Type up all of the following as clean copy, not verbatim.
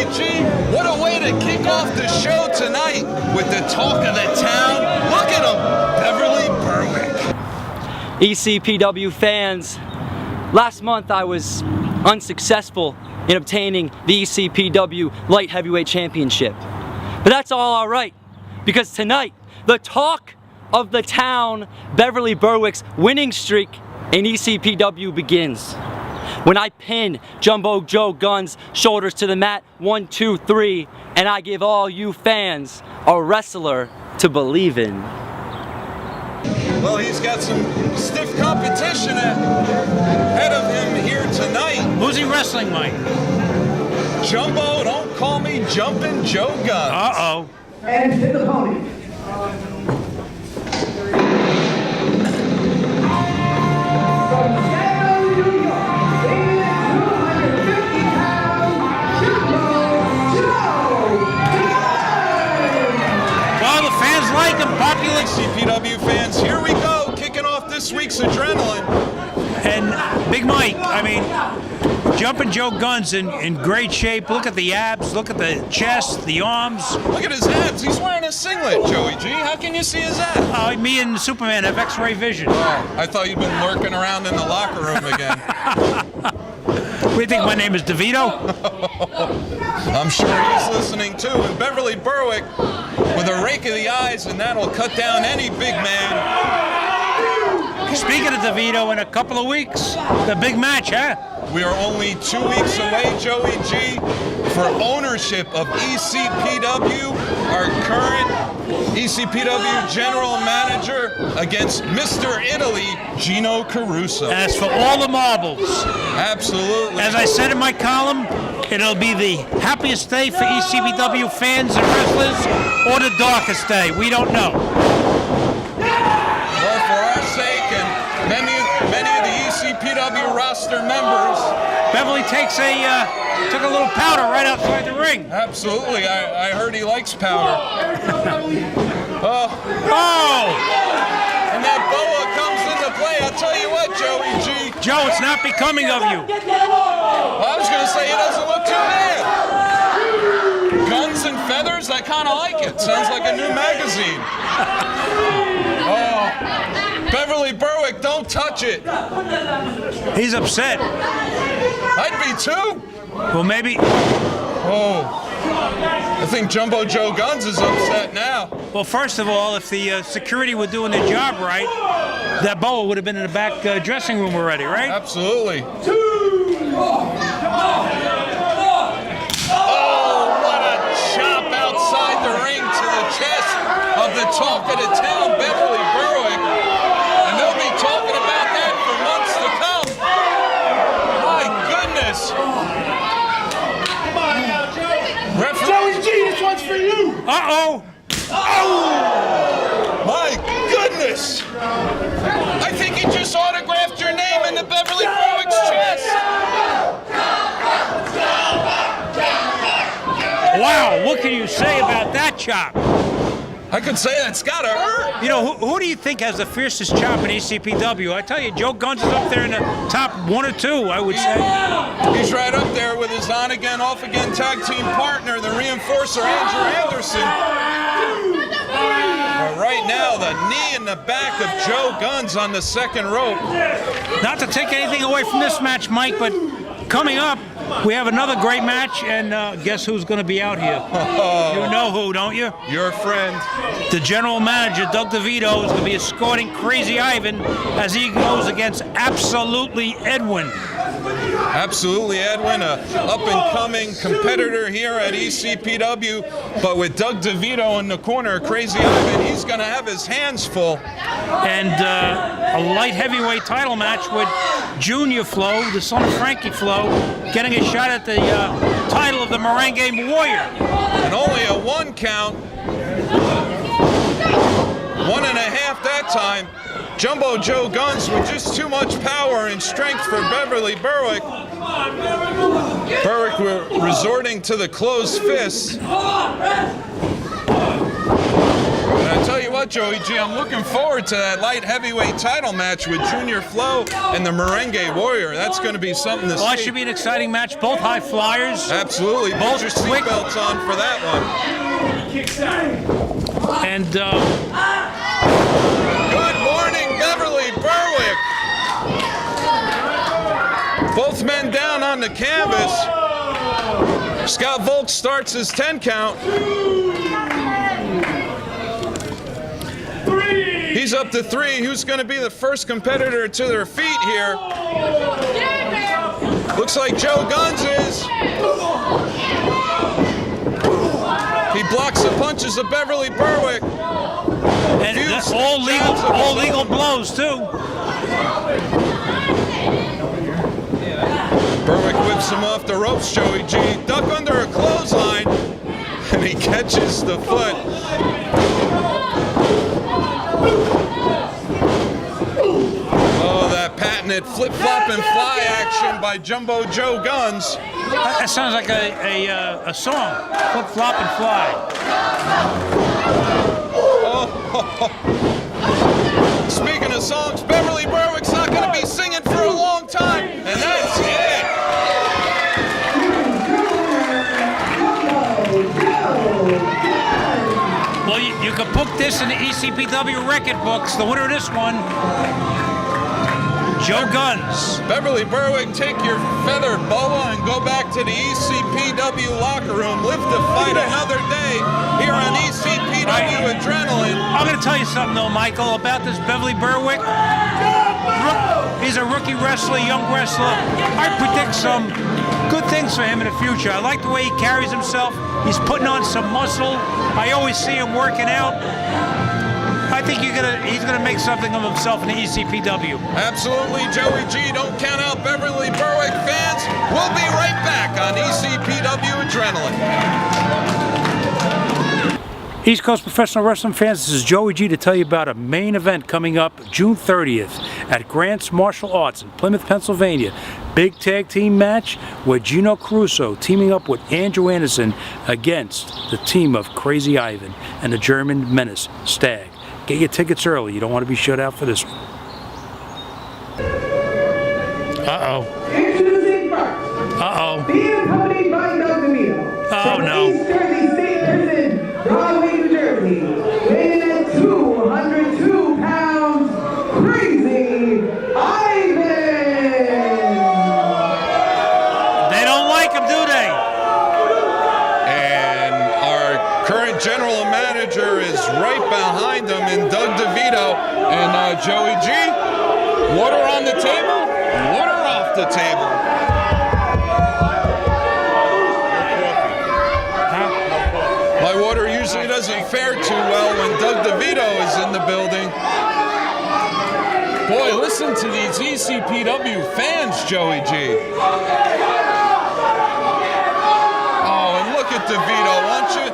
Joey G. What a way to kick off the show tonight with the talk of the town. Look at him, Beverley Berwick. ECPW fans, last month I was unsuccessful in obtaining the ECPW Light Heavyweight Championship. But that's all right, because tonight, the talk of the town, Beverley Berwick's winning streak in ECPW begins. When I pin Jumbo Joe Guns shoulders to the mat, 1, 2, 3, and I give all you fans a wrestler to believe in. Well, he's got some stiff competition ahead of him here tonight. Who's he wrestling, Mike? Jumbo, don't call me Jumpin' Joe Guns. Uh-oh. And his opponent. Well, the fans like him, popular. ECPW fans, here we go, kicking off this week's Adrenaline. And Big Mike, I mean, Jumpin' Joe Guns in great shape. Look at the abs, look at the chest, the arms. Look at his abs. He's wearing a singlet, Joey G. How can you see his abs? Me and Superman have X-ray vision. Oh, I thought you'd been lurking around in the locker room again. What do you think my name is, DeVito? I'm sure he's listening too. And Beverley Berwick with a rake of the eyes, and that'll cut down any big man. Speaking of DeVito, in a couple of weeks, the big match, huh? We are only 2 weeks away, Joey G, for ownership of ECPW, our current ECPW General Manager against Mr. Italy, Gino Caruso. As for all the marbles, absolutely. As I said in my column, it'll be the happiest day for ECPW fans and wrestlers, or the darkest day. We don't know. Well, for our sake and many of the ECPW roster members, Beverley took a little powder right outside the ring. Absolutely, I heard he likes powder. Oh! And that boa comes into play. I'll tell you what, Joey G. Joe, it's not becoming of you. Well, I was going to say it doesn't look too bad. Guns and feathers, I kind of like it. Sounds like a new magazine. Oh, Beverley Berwick, don't touch it. He's upset. I'd be too. Well, maybe. Oh, I think Jumbo Joe Guns is upset now. Well, first of all, if the security were doing their job right, that boa would have been in the back dressing room already, right? Absolutely. Oh, what a chop outside the ring to the chest of the talk of the town, Beverley Berwick. And they'll be talking about that for months to come. My goodness. Joey G, this one's for you. Uh-oh. Oh! My goodness! I think he just autographed your name into Beverley Berwick's chest. Wow, what can you say about that chop? I could say that's gotta hurt. You know, who do you think has the fiercest chop in ECPW? I tell you, Joe Guns is up there in the top 1 or 2, I would say. He's right up there with his on-again, off-again tag team partner, the reinforcer Andrew Anderson. But right now, the knee in the back of Joe Guns on the second rope. Not to take anything away from this match, Mike, but coming up, we have another great match, and guess who's going to be out here? You know who, don't you? Your friend. The general manager, Doug DeVito, is going to be escorting Crazy Ivan as he goes against Absolutely Edwin. Absolutely, Edwin, a up-and-coming competitor here at ECPW, but with Doug DeVito in the corner, Crazy Ivan, he's going to have his hands full. And a light heavyweight title match with Junior Flo, the son of Frankie Flo, getting a shot at the title of the Merengue Warrior. And only a 1 count. 1.5 that time. Jumbo Joe Guns with just too much power and strength for Beverley Berwick. Berwick resorting to the closed fists. And I tell you what, what, Joey G, I'm looking forward to that light heavyweight title match with Junior Flo and the Merengue Warrior. That's going to be something to see. Well, it should be an exciting match. Both high flyers. Absolutely. Put your quick. seatbelts on for that one. And Good morning, Beverley Berwick. Both men down on the canvas. Scott Volk starts his 10 count. He's up to 3. Who's going to be the first competitor to their feet here? Looks like Joe Guns is. He blocks the punches of Beverley Berwick. And all legal blows too. Berwick whips him off the ropes, Joey G. Duck under a clothesline, and he catches the foot. Oh, that patented flip-flop and fly action by Jumbo Joe Guns. That sounds like a song. Flip, flop, and fly. Speaking of songs, Beverley Berwick's not going to be singing for a long time, and that's it. Well, you can book this in the ECPW record books. The winner of this one, Joe Guns. Beverley Berwick, take your feather boa and go back to the ECPW locker room. Live to fight another day here on ECPW Adrenaline. I'm going to tell you something, though, Michael, about this Beverley Berwick. He's a rookie wrestler, young wrestler. I predict some good things for him in the future. I like the way he carries himself. He's putting on some muscle. I always see him working out. I think he's gonna make something of himself in the ECPW. Absolutely, Joey G. Don't count out Beverley Berwick fans. We'll be right back on ECPW Adrenaline. East Coast professional wrestling fans, this is Joey G to tell you about a main event coming up June 30th at Grant's Martial Arts in Plymouth, Pennsylvania. Big tag team match with Gino Caruso teaming up with Andrew Anderson against the team of Crazy Ivan and the German menace, Stag. Get your tickets early. You don't want to be shut out for this one. Uh-oh. Introducing first. Uh-oh. Being accompanied by Doug DeVito. Oh, from no. East Jersey State Prison, Broadway, New Jersey. Weighing in at 202 pounds, Crazy Ivan. They don't like him, do they? And our current general manager is right behind him in Doug DeVito. And Joey G, water on the table, water off the table. My water usually doesn't fare too well when Doug DeVito is in the building. Boy, listen to these ECPW fans, Joey G. Oh, and look at DeVito, won't you?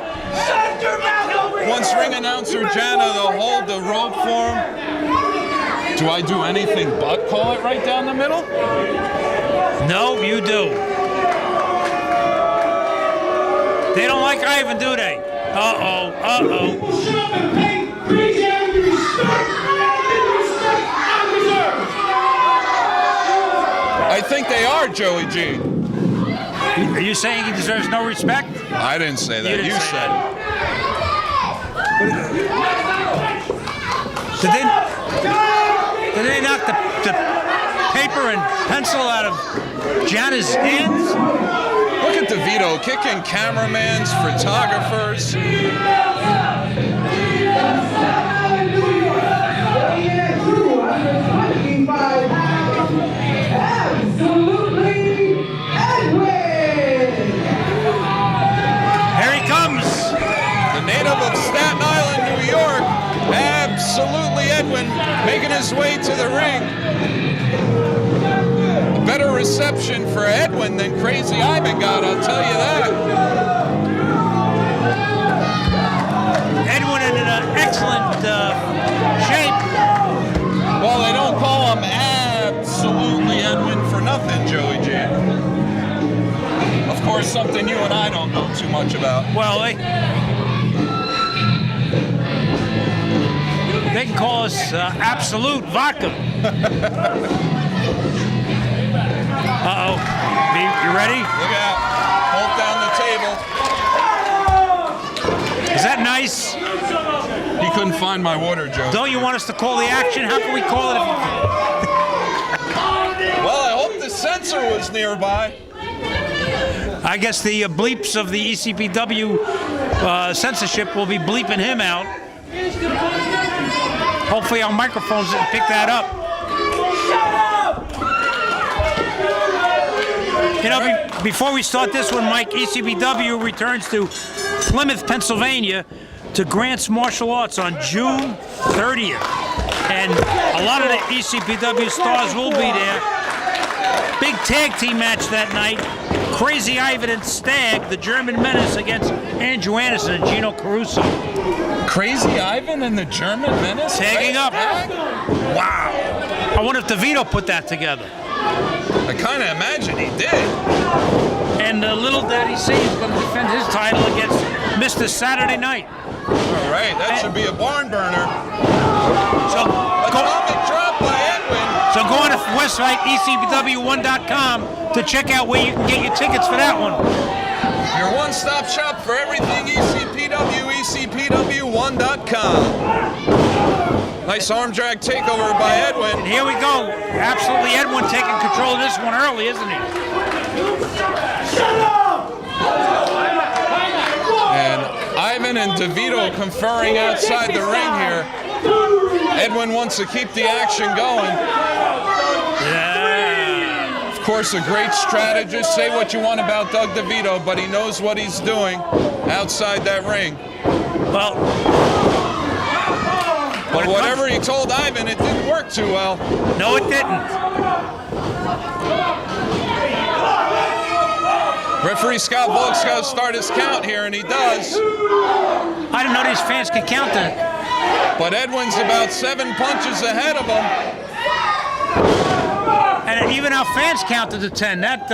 Once ring announcer Jana to hold the rope for him. Do I do anything but call it right down the middle? No, you do. They don't like Ivan, do they? Uh-oh, uh-oh. I think they are, Joey G. Are you saying he deserves no respect? I didn't say that. You said it. Did they knock the paper and pencil out of Jana's hands? Look at DeVito kicking cameramans, photographers. Absolutely Edwin. Here he comes. The native of Staten Island, New York. Absolutely Edwin making his way to the ring. A better reception for Edwin than Crazy Ivan got, I'll tell you that. Edwin in an excellent shape. Well, they don't call him Absolutely Edwin for nothing, Joey G. Of course, something you and I don't know too much about. Well, They can call us Absolute Vodka. Uh-oh. You ready? Look out. Hold down the table. Is that nice? He couldn't find my water, Joe. Don't you want us to call the action? How can we call it? Well, I hope the censor was nearby. I guess the bleeps of the ECPW censorship will be bleeping him out. Hopefully our microphones didn't pick that up. You know, before we start this one, Mike, ECPW returns to Plymouth, Pennsylvania to Grant's Martial Arts on June 30th. And a lot of the ECPW stars will be there. Big tag team match that night. Crazy Ivan and Stag, the German Menace, against Andrew Anderson and Gino Caruso. Crazy Ivan and the German Menace? Tagging up. Wow. I wonder if DeVito put that together. I kind of imagine he did. And Little Daddy C is going to defend his title against Mr. Saturday Night. All right, that should be a barn burner. So Atomic drop by Edwin. So go on to the website, ECPW1.com, to check out where you can get your tickets for that one. Your one-stop shop for everything ECPW, ECPW1.com. Nice arm drag takeover by Edwin. And here we go. Absolutely Edwin taking control of this one early, isn't he? And Ivan and DeVito conferring outside the ring here. Edwin wants to keep the action going. Yeah. Of course, a great strategist. Say what you want about Doug DeVito, but he knows what he's doing outside that ring. Well, but whatever he told Ivan, it didn't work too well. No, it didn't. Referee Scott Volk's got to start his count here, and he does. I didn't know these fans could count that. But Edwin's about 7 punches ahead of him. And even our fans counted to 10. That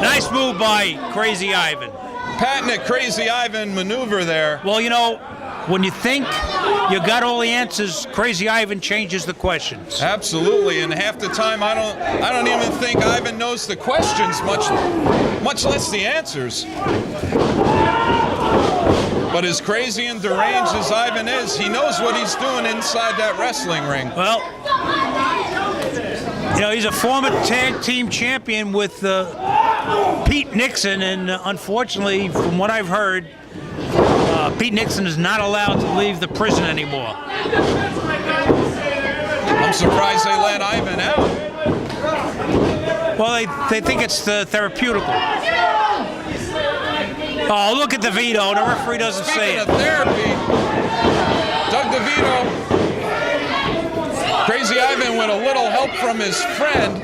nice move by Crazy Ivan. Patented Crazy Ivan maneuver there. Well, you know, when you think you got all the answers, Crazy Ivan changes the questions. Absolutely, and half the time I don't even think Ivan knows the questions, much less the answers. But as crazy and deranged as Ivan is, he knows what he's doing inside that wrestling ring. Well, you know, he's a former tag team champion with Pete Nixon, and unfortunately, from what I've heard, Pete Nixon is not allowed to leave the prison anymore. I'm surprised they let Ivan out. Well, they think it's therapeutical. Oh, look at DeVito. The referee doesn't say it. Speaking of therapy, Doug DeVito, Crazy Ivan with a little help from his friend.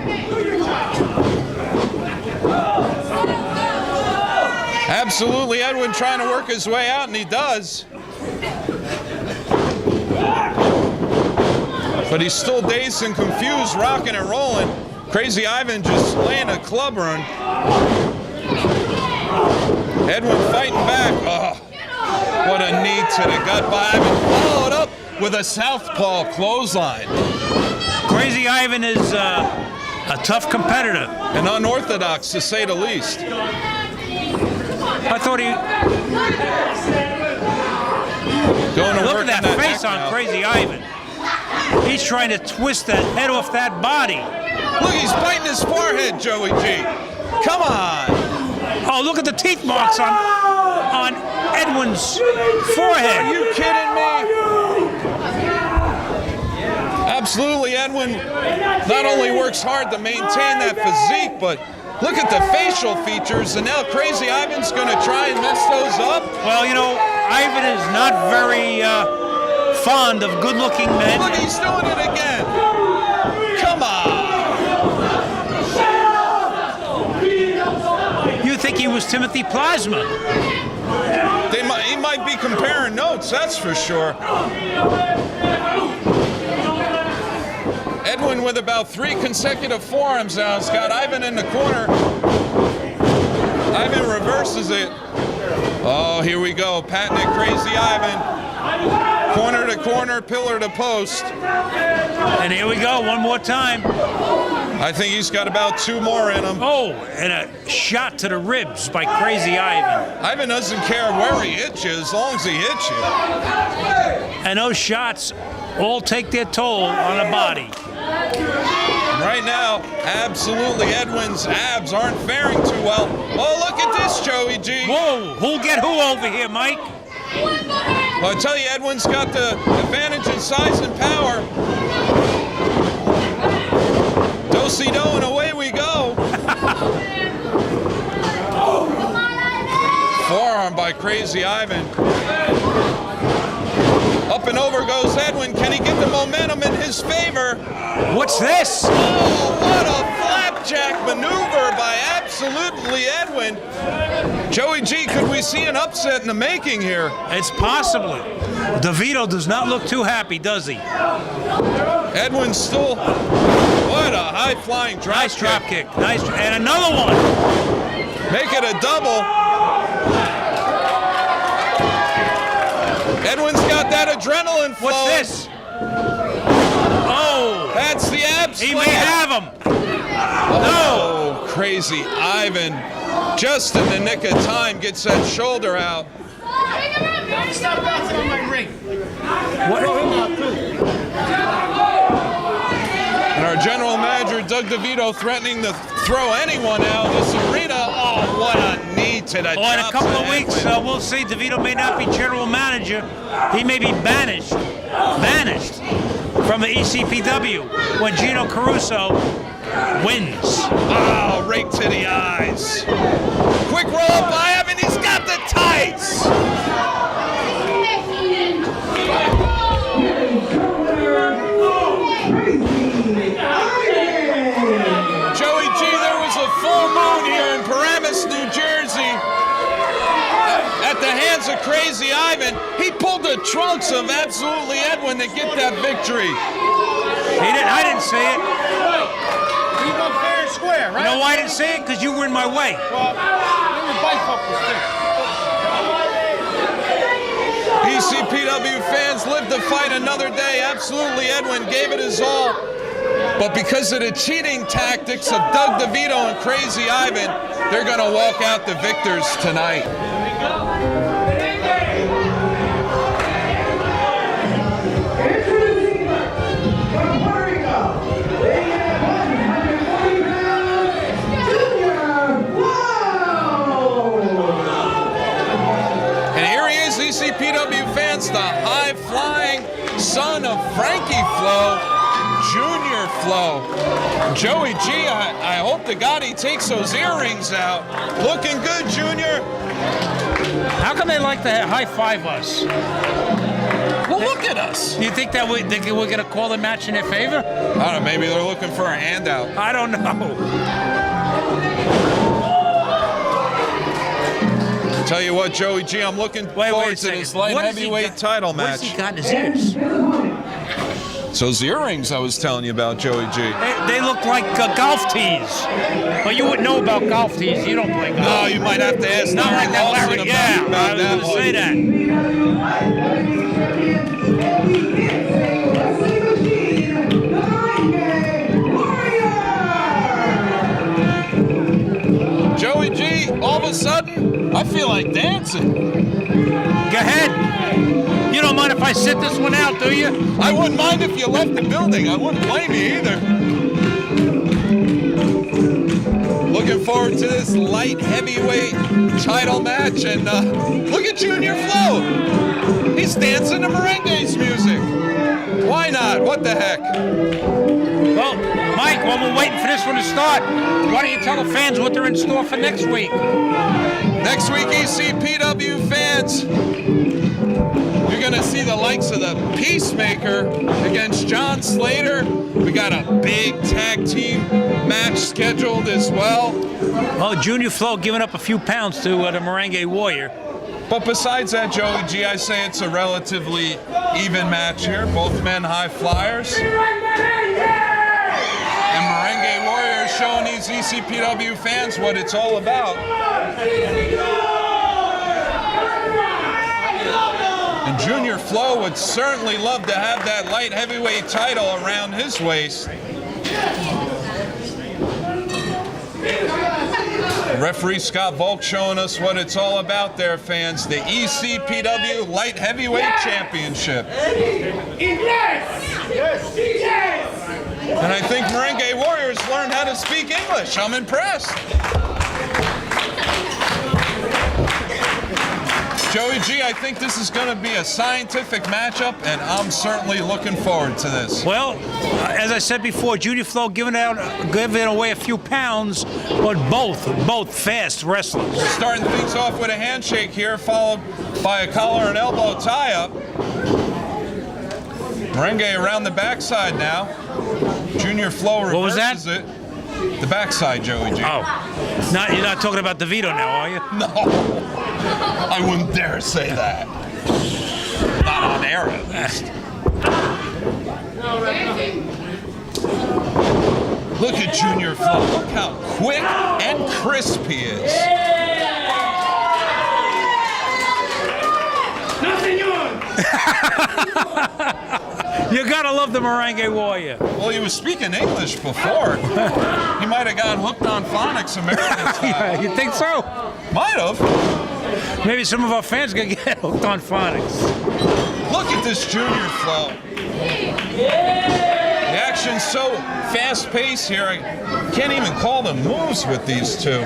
Absolutely, Edwin trying to work his way out, and he does. But he's still dazed and confused, rocking and rolling. Crazy Ivan just laying a club run. Edwin fighting back. Oh, what a knee to the gut by Ivan. Followed up with a southpaw clothesline. Crazy Ivan is a tough competitor. And unorthodox, to say the least. I thought he... Look at that face on Crazy Ivan. He's trying to twist the head off that body. Look, he's biting his forehead, Joey G. Come on. Oh, look at the teeth marks on Edwin's forehead. Are you kidding me? Absolutely, Edwin not only works hard to maintain that physique, but look at the facial features, and now Crazy Ivan's going to try and mess those up. Well, you know, Ivan is not very fond of good-looking men. Look, he's doing it again. Come on. You think he was Timothy Plasma? He might be comparing notes, that's for sure. Edwin with about 3 consecutive forearms now. He's got Ivan in the corner. Ivan reverses it. Oh, here we go. Patting it, Crazy Ivan. Corner to corner, pillar to post. And here we go, one more time. I think he's got about 2 more in him. Oh, and a shot to the ribs by Crazy Ivan. Ivan doesn't care where he hits you as long as he hits you. And those shots all take their toll on the body. Right now, absolutely, Edwin's abs aren't faring too well. Oh, look at this, Joey G. Whoa, who'll get who over here, Mike? Well, I tell you, Edwin's got the advantage in size and power. Do-si-do, and away we go. Forearm by Crazy Ivan. Up and over goes Edwin. Can he get the momentum in his favor? What's this? Oh, what a flapjack maneuver by absolutely Edwin. Joey G, could we see an upset in the making here? It's possible. DeVito does not look too happy, does he? Edwin still, what a high-flying drop Nice drop kick. Nice, and another one. Make it a double. Edwin's got that adrenaline flow. What's this? Oh, That's the ab he slam. may have him. Oh, Crazy Ivan, just in the nick of time, gets that shoulder out. Stop bouncing on my ring. And our general manager, Doug DeVito, threatening to throw anyone out of this arena. Oh, what a knee to the Oh, in a chops couple of of weeks, Edwin. we'll see. DeVito may not be general manager. He may be banished from the ECPW when Gino Caruso wins. Oh, right to the eyes. Quick roll up by him, and he's got the tights. Joey G, there was a full moon here in Paramus, New Jersey. At the hands of Crazy Ivan, he pulled the trunks of absolutely Edwin to get that victory. I didn't see it. You go fair and square, right? You know why I didn't see it? Because you were in my way. Well, let me bite up the stick. ECPW fans live to fight another day. Absolutely, Edwin gave it his all. But because of the cheating tactics of Doug DeVito and Crazy Ivan, they're going to walk out the victors tonight. Introducing from Puerto Rico, weighing in at 140 pounds, Junior Flow. And here he is, ECPW fans, the high-flying son of Frankie Flo, Junior Flo. Joey G, I hope to God he takes those earrings out. Looking good, Junior. How come they like to high-five us? Well, look at us. Do you think that we're going to call the match in their favor? I don't know, maybe they're looking for a handout. I don't know. Tell you what, Joey G, I'm looking forward to this light heavyweight title match. What's he got in his ears? It's those earrings I was telling you about, Joey G. They look like golf tees. Well, you wouldn't know about golf tees. You don't play golf. No, you might have to ask Not like that, Larry Larry. Lawson Yeah, about I was that going to one. say that. ECPW Light Heavyweight Champion, wrestling machine, the Merengue Warrior. Joey G, all of a sudden, I feel like dancing. Go ahead. You don't mind if I sit this one out, do you? I wouldn't mind if you left the building. I wouldn't blame you either. Looking forward to this light heavyweight title match. And look at Junior Flo. He's dancing to Merengue's music. Why not? What the heck? Well, Mike, while we're waiting for this one to start, why don't you tell the fans what they're in store for next week? Next week, ECPW fans, you're going to see the likes of the Peacemaker against John Slater. We got a big tag team match scheduled as well. Well, Junior Flo giving up a few pounds to the Merengue Warrior. But besides that, Joey G, I say it's a relatively even match here. Both men high flyers. And Merengue Warrior is showing these ECPW fans what it's all about. And Junior Flo would certainly love to have that light heavyweight title around his waist. Referee Scott Volk showing us what it's all about there, fans. The ECPW Light Heavyweight Championship. And I think Merengue Warriors learned how to speak English. I'm impressed. Joey G, I think this is going to be a scientific matchup, and I'm certainly looking forward to this. Well, as I said before, Junior Flo giving away a few pounds, but both fast wrestlers. We're starting things off with a handshake here, followed by a collar and elbow tie-up. Merengue around the backside now. Junior Flo reverses What was that? it. The backside, Joey G. Oh, you're not talking about DeVito now, are you? No, I wouldn't dare say that. Not on air, at least. Look at Junior Flo. Look how quick and crisp he is. You gotta love the Merengue Warrior. Well, he was speaking English before. He might have got hooked on phonics American style. Yeah, you think so? Might have. Maybe some of our fans gonna get hooked on phonics. Look at this Junior Flo. The action's so fast-paced here, I can't even call them moves with these two.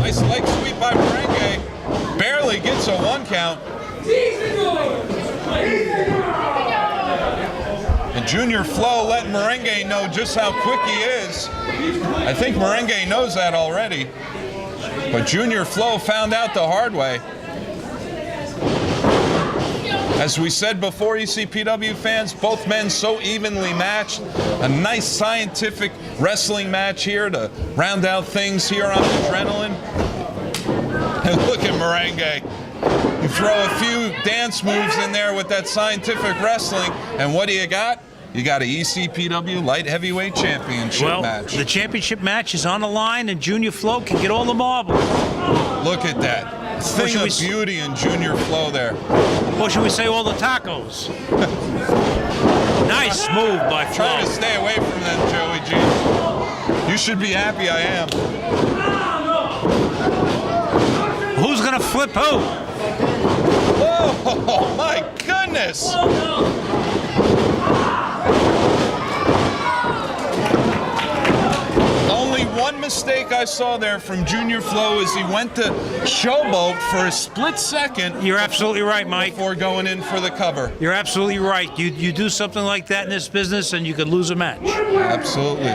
Nice leg sweep by Merengue. Barely gets a 1 count. And Junior Flo letting Merengue know just how quick he is. I think Merengue knows that already. But Junior Flo found out the hard way. As we said before, ECPW fans, both men so evenly matched. A nice scientific wrestling match here to round out things here on Adrenaline. And look at Merengue. You throw a few dance moves in there with that scientific wrestling, and what do you got? You got an ECPW Light Heavyweight Championship match. The championship match is on the line, and Junior Flo can get all the marbles. Look at that. Thing of beauty in Junior Flo there. Or should we say all the tacos? Nice move by Flo. Trying to stay away from them, Joey G. You should be happy I am. Who's gonna flip who? Oh, my goodness! Only one mistake I saw there from Junior Flo is he went to showboat for a split second. You're absolutely right, Mike. Before going in for the cover. You're absolutely right. You do something like that in this business and you could lose a match. Absolutely.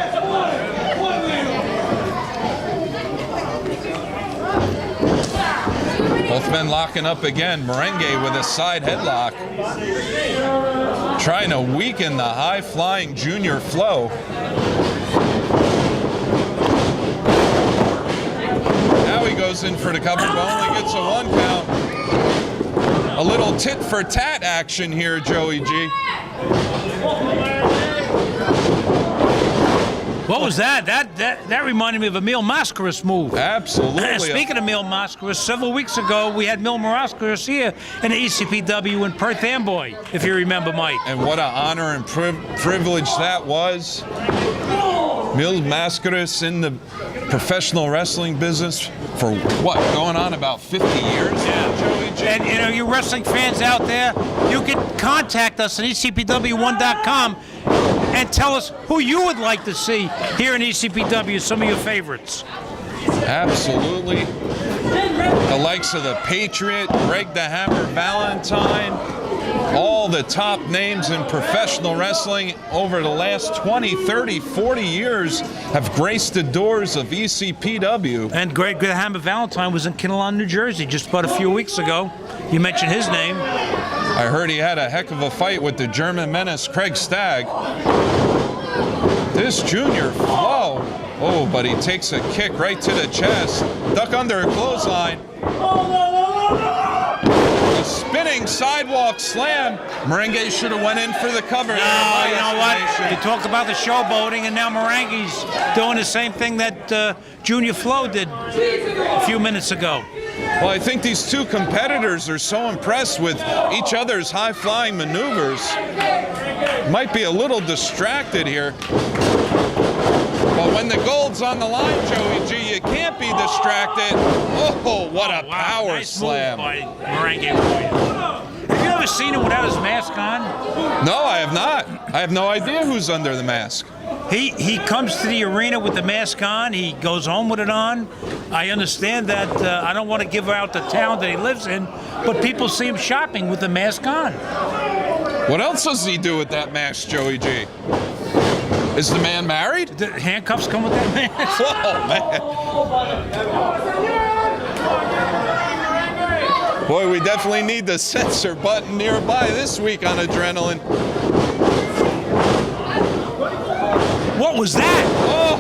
Both men locking up again. Merengue with a side headlock. Trying to weaken the high-flying Junior Flo. Now he goes in for the cover, but only gets a 1 count. A little tit-for-tat action here, Joey G. What was that? That reminded me of a Mil Mascaras move. Absolutely. Speaking of Mil Mascaras, several weeks ago we had Mil Mascaras here in the ECPW in Perth Amboy, if you remember, Mike. And what an honor and privilege that was. Mil Mascaras in the professional wrestling business for what, going on about 50 years? Yeah. Joey G? And you wrestling fans out there, you can contact us at ECPW1.com and tell us who you would like to see here in ECPW, some of your favorites. Absolutely. The likes of the Patriot, Greg the Hammer Valentine, all the top names in professional wrestling over the last 20, 30, 40 years have graced the doors of ECPW. And Greg the Hammer Valentine was in Kinnelon, New Jersey just about a few weeks ago. You mentioned his name. I heard he had a heck of a fight with the German menace Craig Stagg. This Junior Flo, oh, but he takes a kick right to the chest. Duck under a clothesline. A spinning sidewalk slam. Merengue should have went in for the cover. No, you know what? You talked about the showboating, and now Merengue's doing the same thing that Junior Flo did a few minutes ago. Well, I think these two competitors are so impressed with each other's high-flying maneuvers. Might be a little distracted here. But when the gold's on the line, Joey G, you can't be distracted. Oh, what a power nice slam. Move by Merengue Warrior. Have you ever seen him without his mask on? No, I have not. I have no idea who's under the mask. He comes to the arena with the mask on. He goes home with it on. I understand that. I don't want to give out the town that he lives in, but people see him shopping with the mask on. What else does he do with that mask, Joey G? Is the man married? The handcuffs come with that mask. Oh, man. Boy, we definitely need the censor button nearby this week on Adrenaline. What was that? Oh,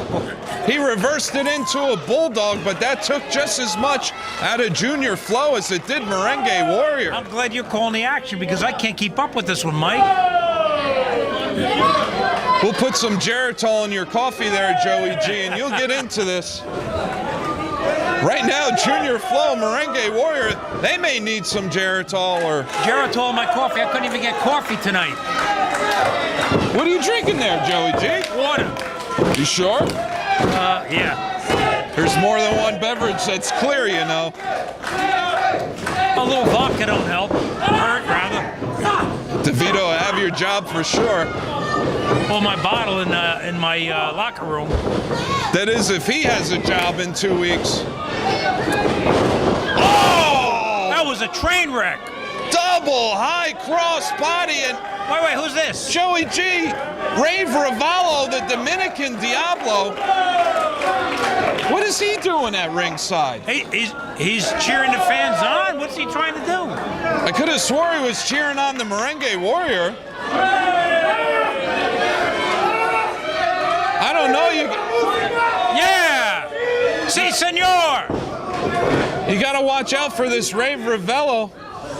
he reversed it into a bulldog, but that took just as much out of Junior Flow as it did Merengue Warrior. I'm glad you're calling the action because I can't keep up with this one, Mike. We'll put some Geritol in your coffee there, Joey G, and you'll get into this. Right now, Junior Flow, Merengue Warrior, they may need some Geritol or... Geritol in my coffee. I couldn't even get coffee tonight. What are you drinking there, Joey G? Water. You sure? Yeah. There's more than one beverage that's clear, you know. A little vodka don't help. Hurt, rather. DeVito, have your job for sure. Well, my bottle in my locker room. That is, if he has a job in 2 weeks. Oh! That was a train wreck. Double high cross body and... Wait, who's this? Joey G, Rave Ravallo, the Dominican Diablo. What is he doing at ringside? He's cheering the fans on. What's he trying to do? I could have swore he was cheering on the Merengue Warrior. I don't know. Yeah! Si, senor! You got to watch out for this Rave Ravallo.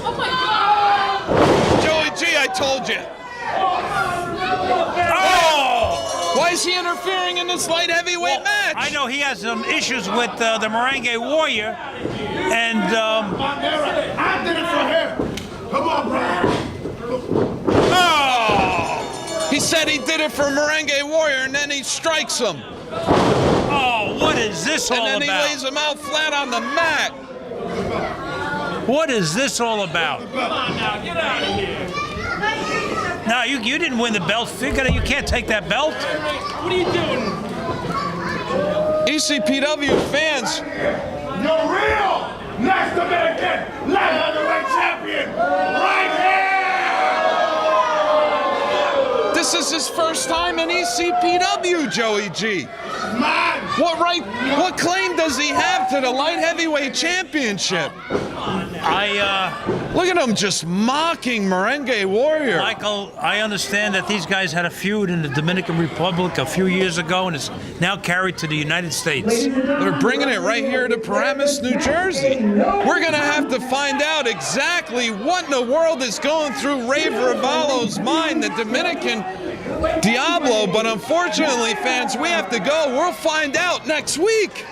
Oh my God! Joey G, I told you. Oh! Why is he interfering in this light heavyweight match? I know he has some issues with the Merengue Warrior, and I did it for him. Come on, bro. oh! He said he did it for Merengue Warrior, and then he strikes him. Oh, what is this all And then about? he lays him out flat on the mat. What is this all about? Come on now, get out of here. No, you didn't win the belt. You can't take that belt. What are you doing? ECPW fans, You're real! Next Dominican light heavyweight champion, right here! this is his first time in ECPW, Joey G. Man! What claim does he have to the light heavyweight championship? Look at him just mocking Merengue Warrior. Michael, I understand that these guys had a feud in the Dominican Republic a few years ago, and it's now carried to the United States. They're bringing it right here to Paramus, New Jersey. We're going to have to find out exactly what in the world is going through Rave Ravallo's mind, the Dominican Diablo. But unfortunately, fans, we have to go. We'll find out next week.